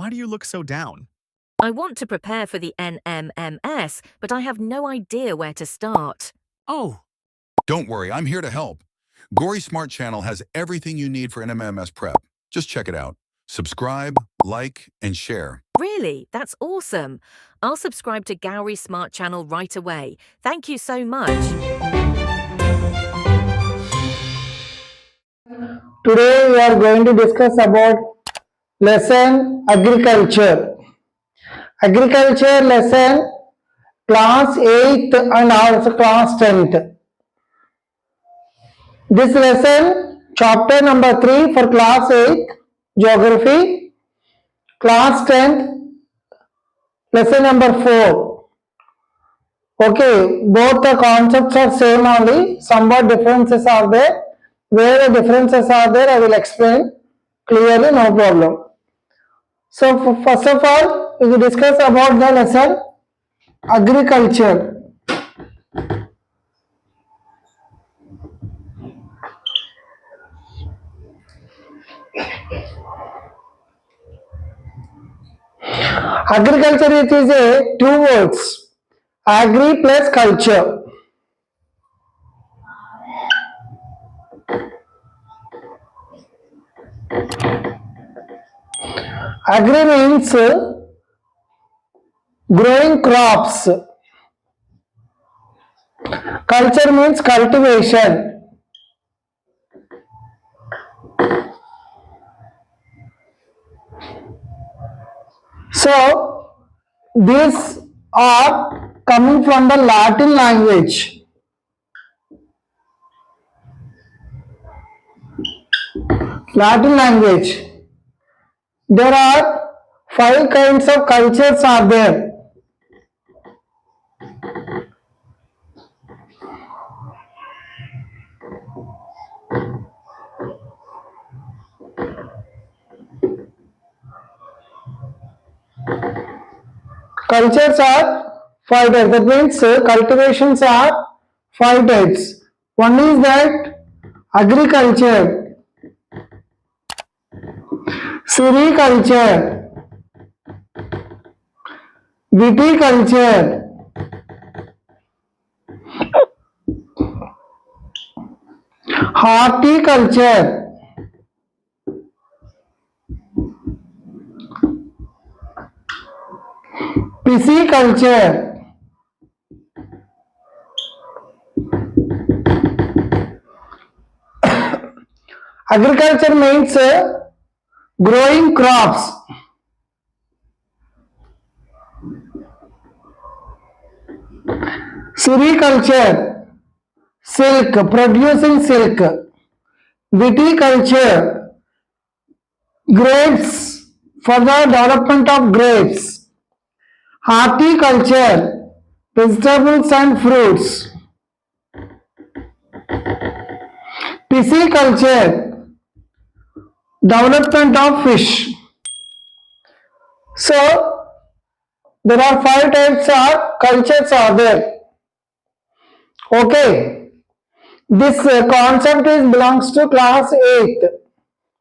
why do you look so down? I want to prepare for the NMMS, but I have no idea where to start. Oh, Don't worry, I'm here to help. Gory Smart Channel has everything you need for NMMS prep. Just check it out. Subscribe, like, and share. Really? That's awesome. I'll subscribe to Gowrie Smart Channel right away. Thank you so much. Today we are going to discuss about lesson agriculture. Agriculture lesson class 8th and also class 10th. This lesson chapter number 3 for class 8th geography, class 10th lesson number 4. Okay, both the concepts are same only, somewhat differences are there. Where the differences are there, I will explain clearly, no problem. So first of all, we will discuss about the lesson agriculture. Agriculture, it is a two words, agri plus culture. Agri means growing crops. Culture means cultivation. So these are coming from the Latin language. Latin language. There are 5 kinds of cultures are there. Cultures are 5 types. That means cultivations are 5 types. One is that agriculture, sericulture, viticulture, horticulture, pisciculture, agriculture means growing crops. Sericulture, silk, producing silk. Viticulture, grapes, for the development of grapes. Horticulture, vegetables and fruits. Pisciculture, development of fish. So there are 5 types of cultures are there. Okay, this concept is belongs to class 8th,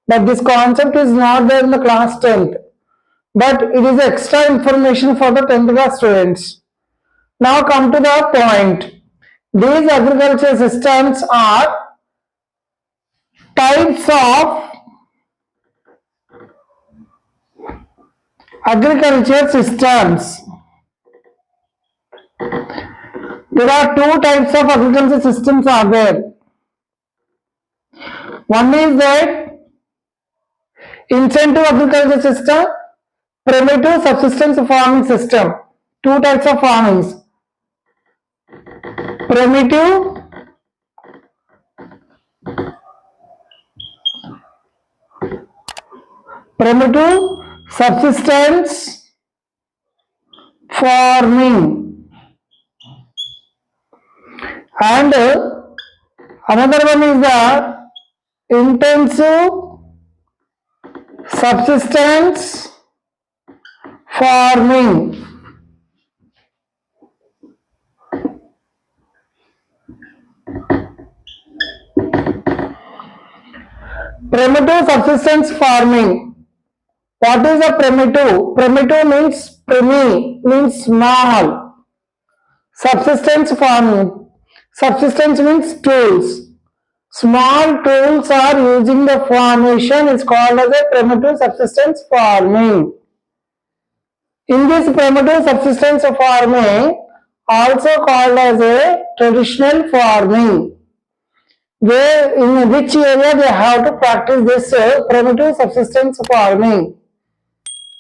but this concept is not there in the class 10th, but it is extra information for the 10th class students. Now come to the point. These agriculture systems are types of agriculture systems. There are 2 types of agriculture systems are there. One is that incentive agriculture system, primitive subsistence farming system. 2 types of farmings. Primitive subsistence farming. And another one is the intensive subsistence farming. Primitive subsistence farming. What is a primitive? Primitive means small. Subsistence farming. Subsistence means tools. Small tools are using the formation is called as a primitive subsistence farming. In this primitive subsistence farming, also called as a traditional farming, where in which area they have to practice this primitive subsistence farming.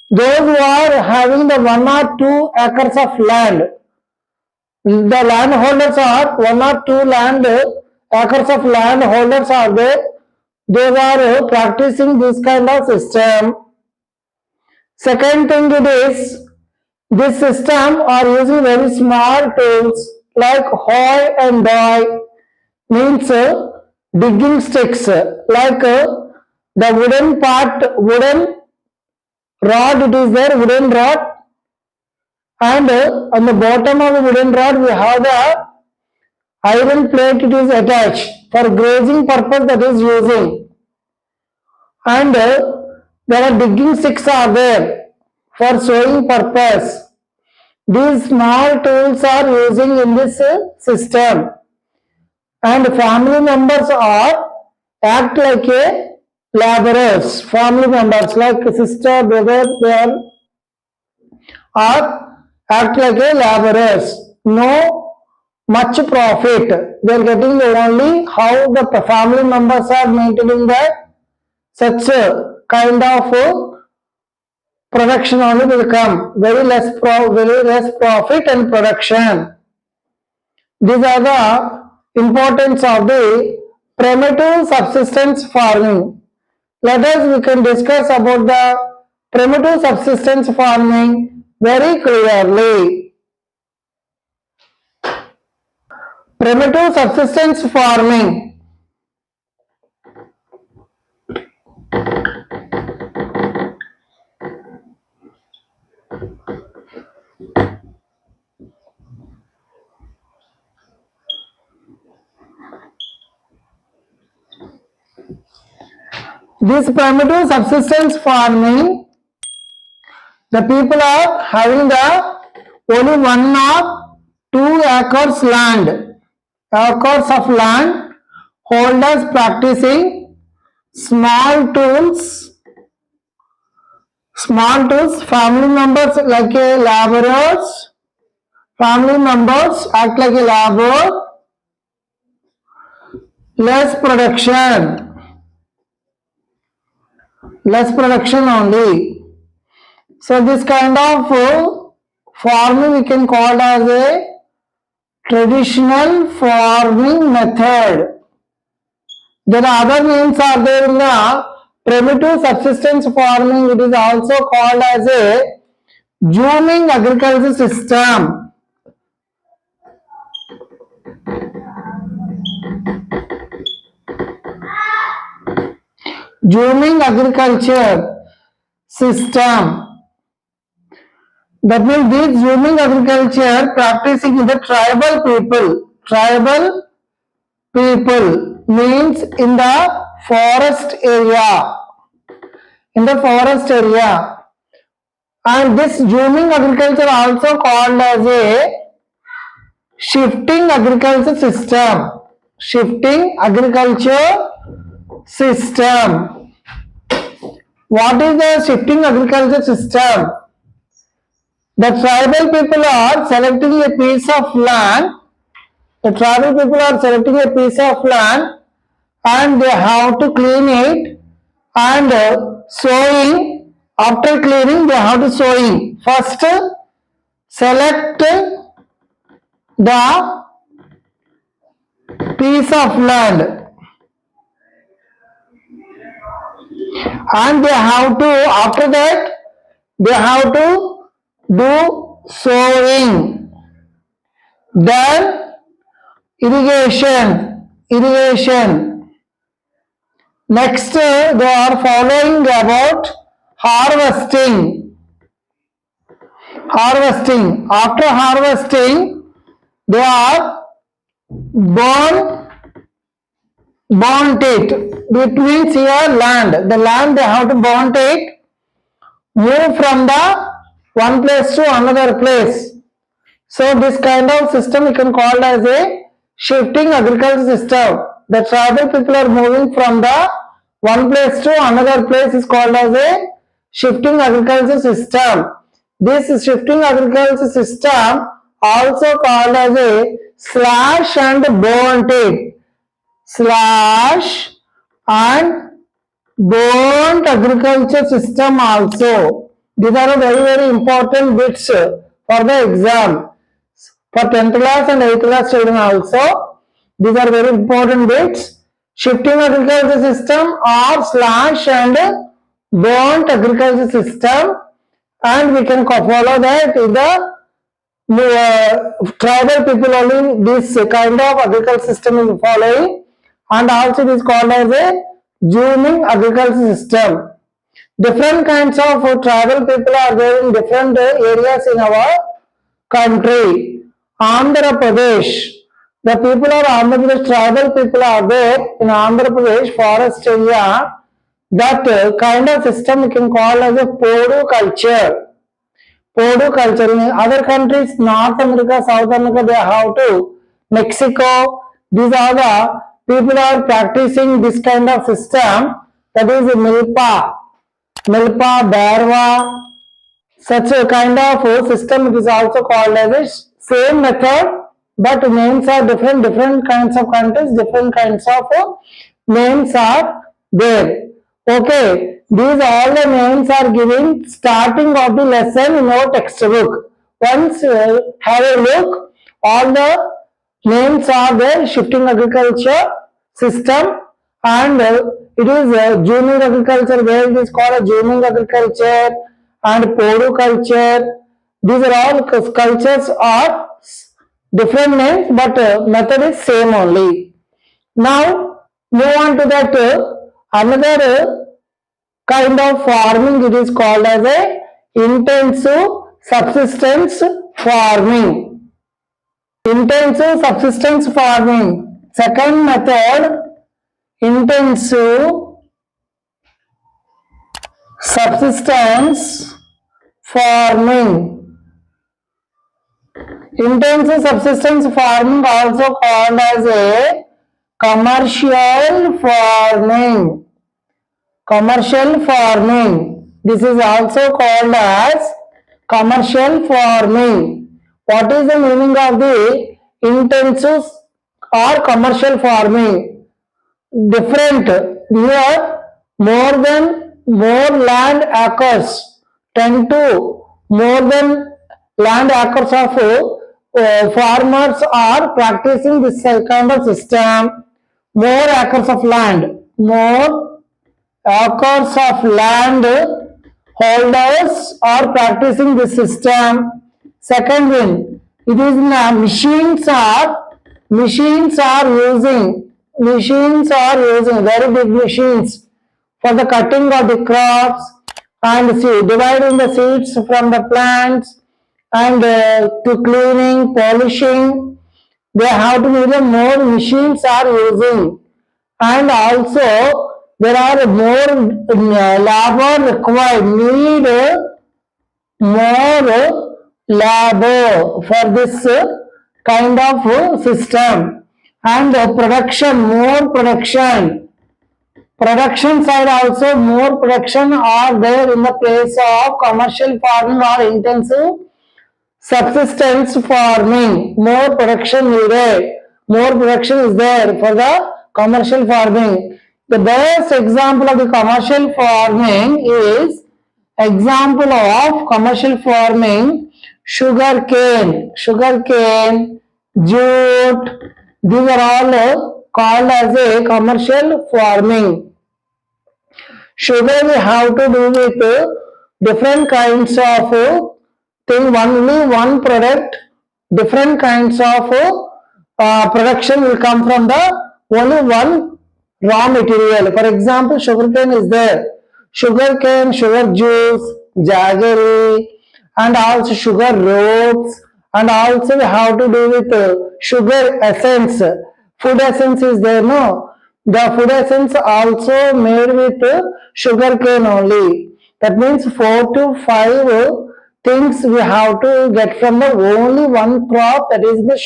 Those who are having the 1 or 2 acres of land, the landholders are 1 or 2 acres of landholders are there. They are practicing this kind of system. Second thing it is, this system are using very small tools like hoe and doy, means digging sticks, like the wooden part, wooden rod, it is there, wooden rod, and on the bottom of the wooden rod we have the iron plate, it is attached for grazing purpose, that is using, and there are digging sticks are there for sowing purpose. These small tools are using in this system, and family members are act like a laborers. Family members like sister, brother, they are act like a laborers. No much profit. They are getting only how the family members are maintaining that such kind of production only will come. Very less profit and production. These are the importance of the primitive subsistence farming. Let us we can discuss about the primitive subsistence farming very clearly. Primitive subsistence farming. This primitive subsistence farming, the people are having the only 1 or 2 acres land, acres of land, holders practicing small tools, family members like a laborers, family members act like a labor, less production only. So this kind of farming we can call as a traditional farming method. There are other names are there in the primitive subsistence farming. It is also called as a zooming agriculture system. Zooming agriculture system. That means this zooming agriculture practicing in the tribal people. Tribal people means in the forest area. In the forest area. And this zooming agriculture also called as a shifting agriculture system. Shifting agriculture system. What is the shifting agriculture system? The tribal people are selecting a piece of land. The tribal people are selecting a piece of land and they have to clean it and sowing. After cleaning, they have to sowing. First, select the piece of land and they have to, after that, they have to do sowing. Then irrigation. Next, they are following about harvesting. After harvesting, they are burnt it. It means here land. The land they have to burn it. move from the one place to another place. So this kind of system we can call as a shifting agriculture system. The tribal people are moving from the one place to another place is called as a shifting agriculture system. This shifting agriculture system also called as a slash and burn it. Slash and burnt agriculture system also. These are very important bits for the exam. For 10th class and 8th class children also, these are very important bits. Shifting agriculture system or slash and burnt agriculture system, and we can follow that in the tribal people only this kind of agriculture system is following, and also it is called as a zooming agriculture system. Different kinds of tribal people are there in different areas in our country. Andhra Pradesh, the people of Andhra Pradesh, tribal people are there in Andhra Pradesh forest area. That kind of system we can call as a Podu culture. Podu culture in other countries, North America, South America, they have to Mexico. These are the people are practicing this kind of system. That is Milpa, Barwa. Such a kind of system it is also called as a same method, but names are different. Different kinds of countries, different kinds of names are there. Okay, these all the names are given starting of the lesson in our textbook. Once have a look, all the names are there. Shifting agriculture system, and it is zooming agriculture, where it is called a zooming agriculture, and Podu culture. These are all cultures are different names, but method is same only. Now move on to that another kind of farming. It is called as a intensive subsistence farming. Intensive subsistence farming. Second method, intensive subsistence farming. Intensive subsistence farming also called as a commercial farming. Commercial farming. This is also called as commercial farming. What is the meaning of the intensive or commercial farming? Different. Here more land acres, 10 to more than land acres of farmers are practicing this kind of system. More acres of land, more acres of land holders are practicing this system. Second one, it is machines are using very big machines for the cutting of the crops and dividing the seeds from the plants, and to cleaning, polishing. They have to be more machines are using, and also there are more labor required, need more labor for this kind of system, and production side also more production are there in the place of commercial farming or intensive subsistence farming. More production needed, more production is there for the commercial farming. The best example of the commercial farming is sugar cane, jute. These are all called as a commercial farming. Sugar we have to do with different kinds of thing, only one product, different kinds of production will come from the only one raw material. For example, sugarcane is there. Sugarcane, sugar juice, jaggery, and also sugar ropes, and also we have to do with sugar essence. Food essence is there, no? The food essence also made with sugarcane only. That means 4 to 5 things we have to get from the only one crop, that is the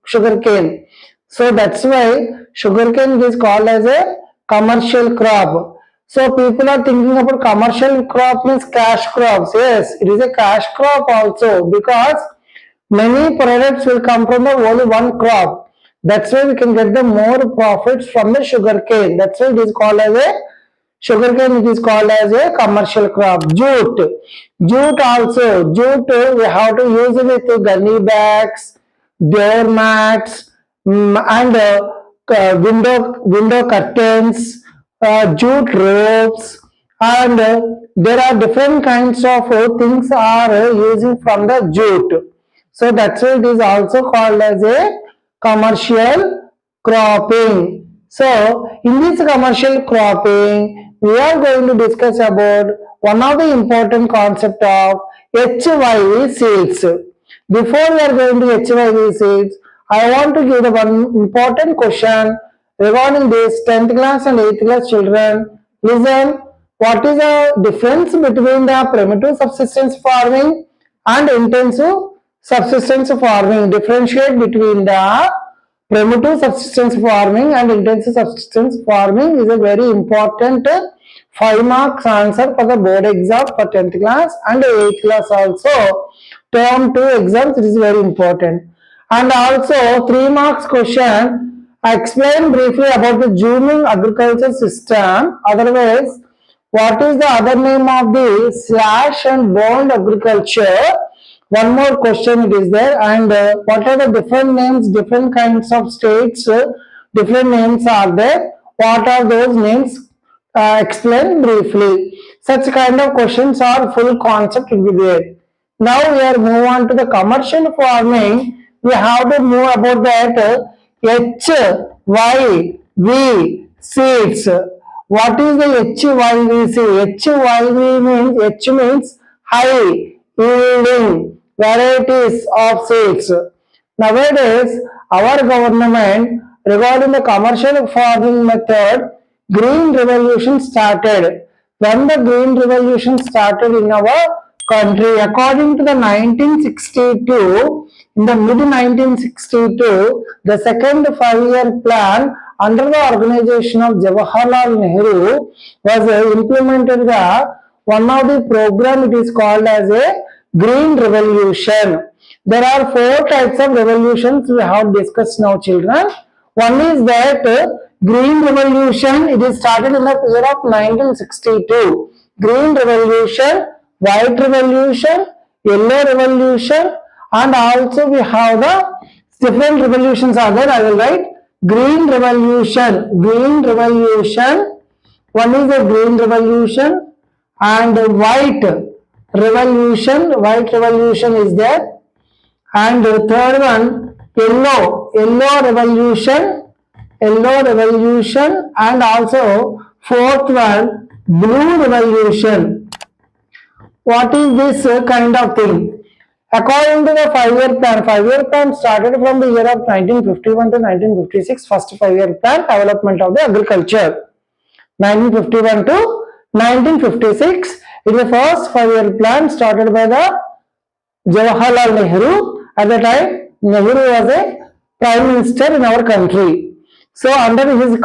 sugar cane. So that's why sugarcane is called as a commercial crop. So people are thinking about commercial crop means cash crops. Yes, it is a cash crop also, because many products will come from the only one crop. That's why we can get the more profits from the sugarcane. That's why it is called as a sugarcane. It is called as a commercial crop. Jute also. Jute we have to use it with gunny bags, door mats, and window curtains, jute ropes, and there are different kinds of things are using from the jute. So that's why it is also called as a commercial cropping. So in this commercial cropping, we are going to discuss about one of the important concept of HYV seeds. Before we are going to HYV seeds, I want to give the one important question regarding this 10th class and 8th class children. Listen, what is the difference between the primitive subsistence farming and intensive subsistence farming? Differentiate between the primitive subsistence farming and intensive subsistence farming is a very important 5 marks answer for the board exam for 10th class and 8th class also. Term 2 exams, it is very important. And also 3 marks question, explain briefly about the zooming agriculture system. Otherwise, what is the other name of the slash and bond agriculture? One more question it is there. And what are the different names, different kinds of states, different names are there. What are those names? Explain briefly. Such kind of questions are full concept will be there. Now we are move on to the commercial farming. We have to move about that HYV seeds. What is the HYV seed? HYV means H means high yielding varieties of seeds. Nowadays, our government regarding the commercial farming method, green revolution started. When the green revolution started in our country, according to the 1962, in the mid 1962, the second 5-year plan under the organization of Jawaharlal Nehru was implemented. The one of the program, it is called as a green revolution. There are 4 types of revolutions we have discussed now, children. One is that green revolution, it is started in the year of 1962. Green revolution, white revolution, yellow revolution, and also we have the different revolutions are there. I will write green revolution. One is the green revolution, and white revolution is there, and the third one yellow revolution, and also fourth one blue revolution. What is this kind of thing? According to the 5-year plan started from the year of 1951 to 1956, first 5-year plan, development of the agriculture. 1951 to 1956, it is the first 5-year plan started by the Jawaharlal Nehru. At the time, Nehru was a prime minister in our country. So under his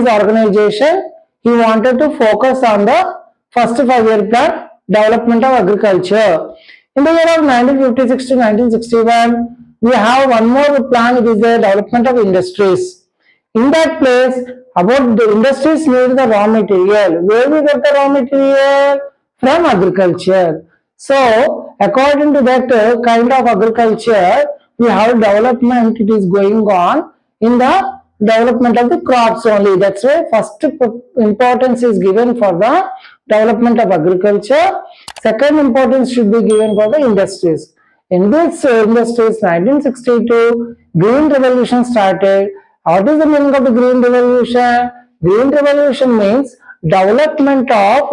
organization, he wanted to focus on the first 5-year plan, development of agriculture. In the year of 1956 to 1961, we have one more plan, it is the development of industries. In that place, about the industries need the raw material. Where we get the raw material? From agriculture. So, according to that kind of agriculture, we have development, it is going on in the development of the crops only. That's why first importance is given for the development of agriculture. Second importance should be given for the industries. In this industries, 1962, Green Revolution started. What is the meaning of the Green Revolution? Green Revolution means development of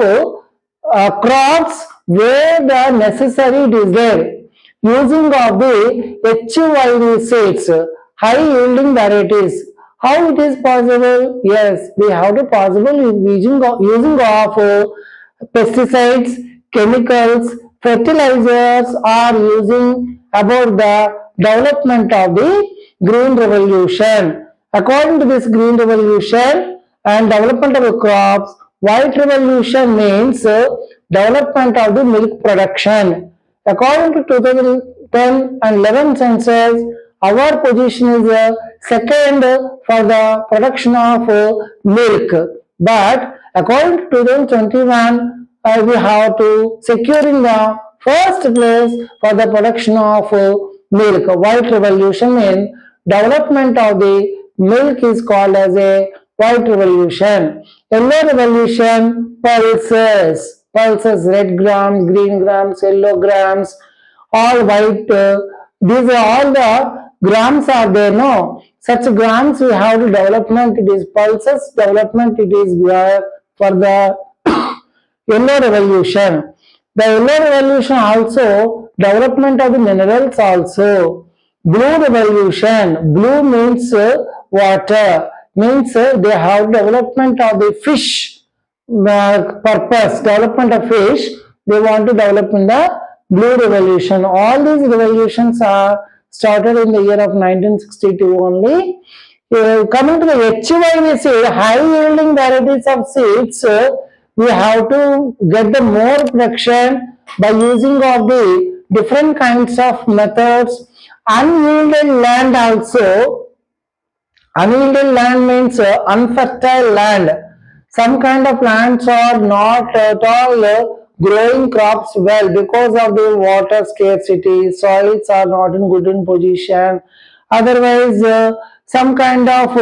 crops where the necessary it is there. Using of the HYV seeds, high yielding varieties. How it is possible? Yes, we have to possible using of pesticides, chemicals, fertilizers are using about the development of the green revolution. According to this green revolution and development of the crops, white revolution means development of the milk production. According to 2010 and 11 census, our position is second for the production of milk. But according to 2021, we have to securing the first place for the production of milk. White revolution in development of the milk is called as a white revolution. Yellow revolution, pulses, red grams, green grams, yellow grams, all white. These are all the grams are there. No, such grams we have to development. It is pulses development. It is for the yellow revolution. The yellow revolution also development of the minerals also. Blue revolution. Blue means water. Means they have development of the fish purpose. Development of fish. They want to develop in the blue revolution. All these revolutions are started in the year of 1962 only. Coming to the HYV seed, high yielding varieties of seeds, we have to get the more production by using of the different kinds of methods. Unyielded land also. Unyielded land means unfertile land. Some kind of lands are not at all growing crops well because of the water scarcity. Soils are not in good in position. Otherwise, some kind of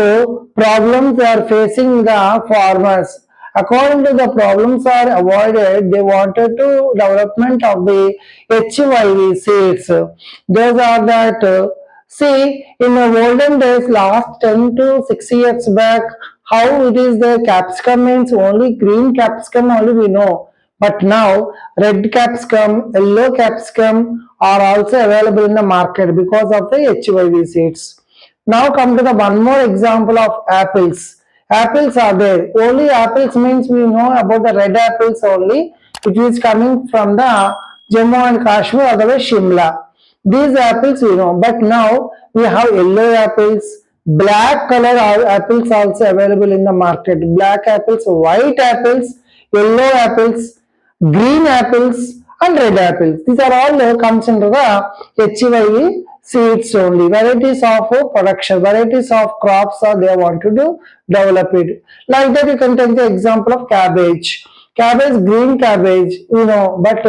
problems are facing the farmers. According to the problems are avoided, they wanted to development of the HYV seeds. Those are that see, in the olden days, last 10 to 6 years back, how it is the capsicum means only green capsicum only we know. But now, red capsicum, yellow capsicum are also available in the market because of the HYV seeds. Now come to the one more example of apples. Apples are there. Only apples means we know about the red apples only. It is coming from the Jammu and Kashmir, otherwise Shimla. These apples we know, but now we have yellow apples, black color apples also available in the market. Black apples, white apples, yellow apples, green apples, and red apples. These are all comes into the HYV seeds only. Varieties of production, varieties of crops are they want to do develop it. Like that, you can take the example of cabbage. Cabbage, green cabbage, you know, but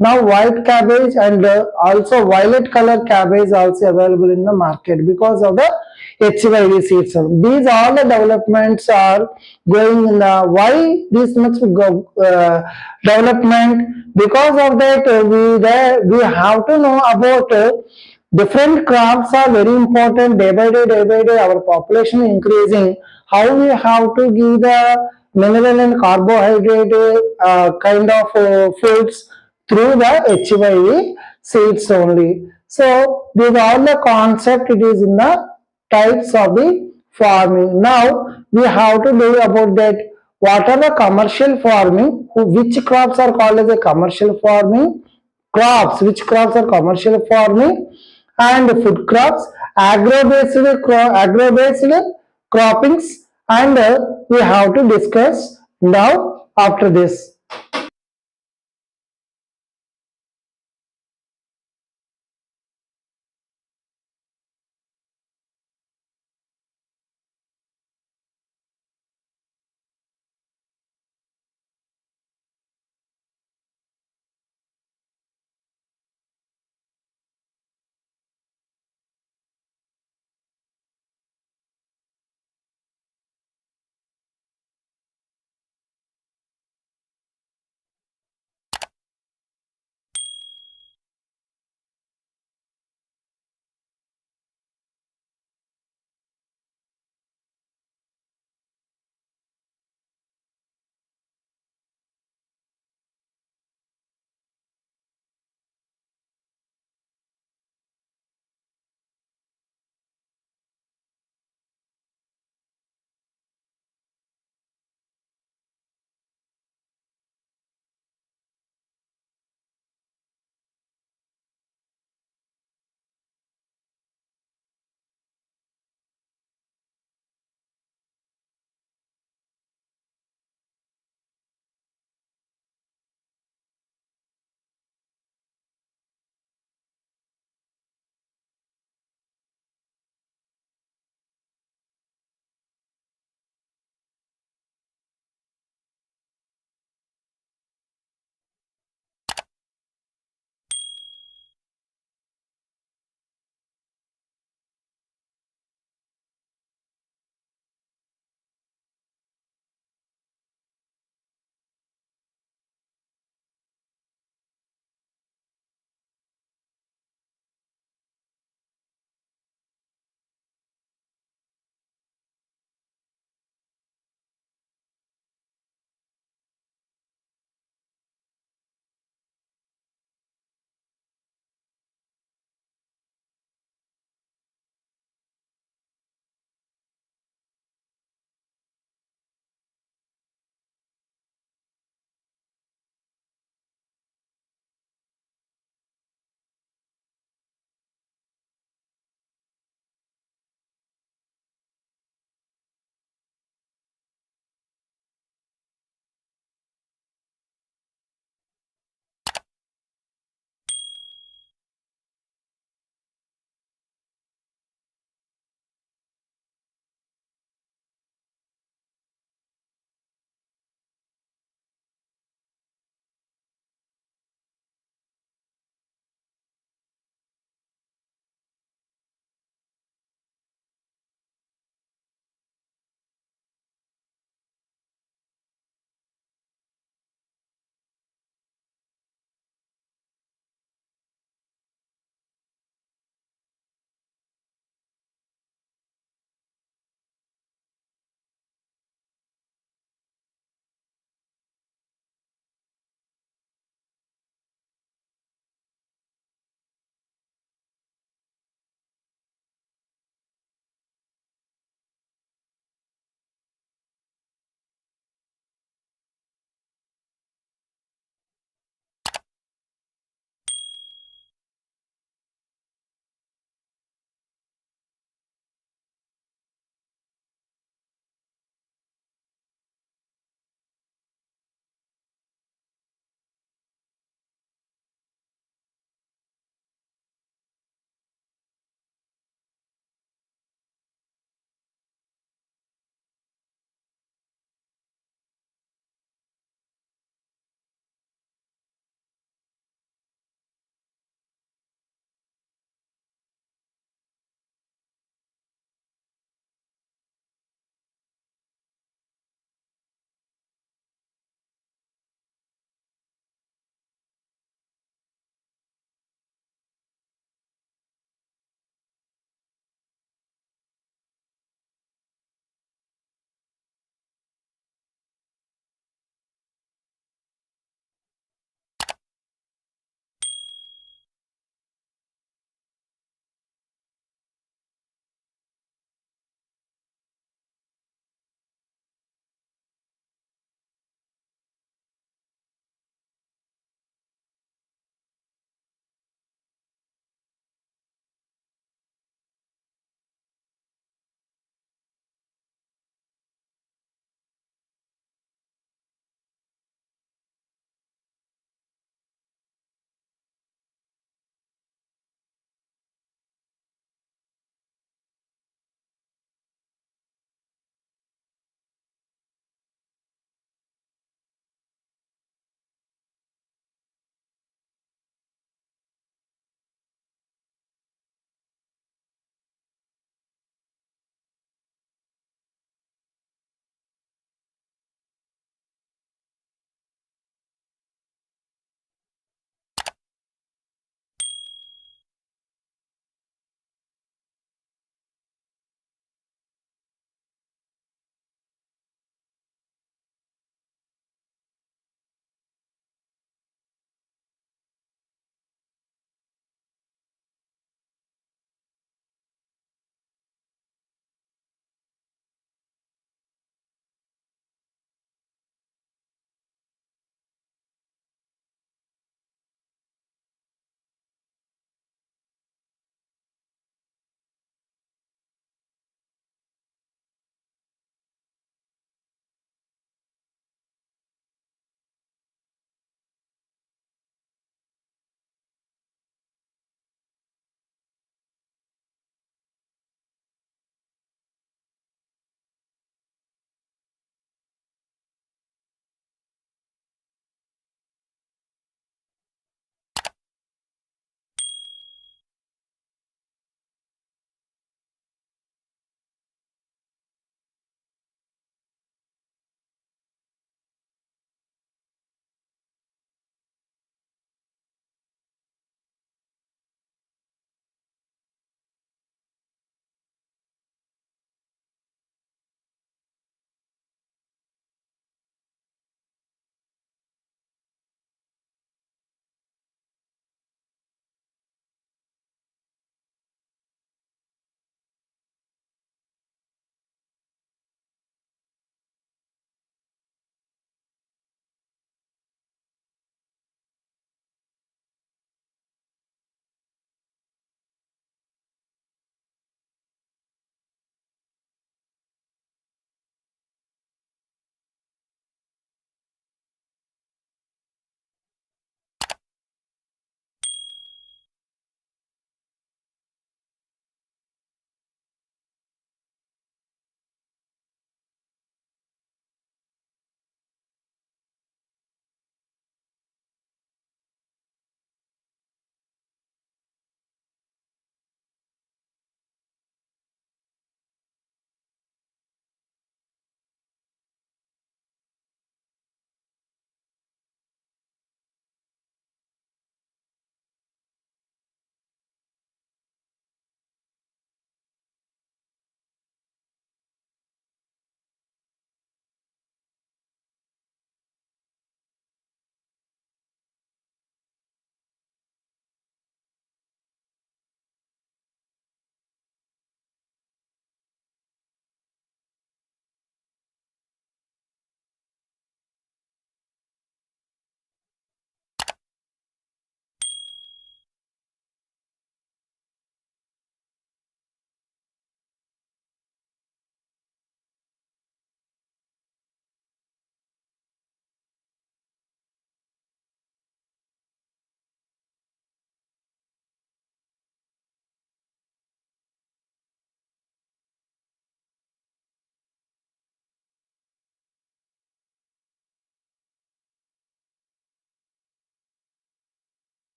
now white cabbage and also violet color cabbage also available in the market because of the HYV seeds. These all the developments are going in the why this much development because of that we have to know about different crops are very important day by day our population increasing how we have to give the mineral and carbohydrate kind of foods through the HYV seeds only. So these all the concept it is in the types of the farming. Now we have to do about that what are the commercial farming, which crops are called as a commercial farming, crops, which crops are commercial farming and food crops, agro-based croppings and we have to discuss now after this.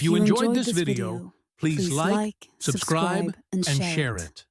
If you enjoyed this video, please like, subscribe, and share it.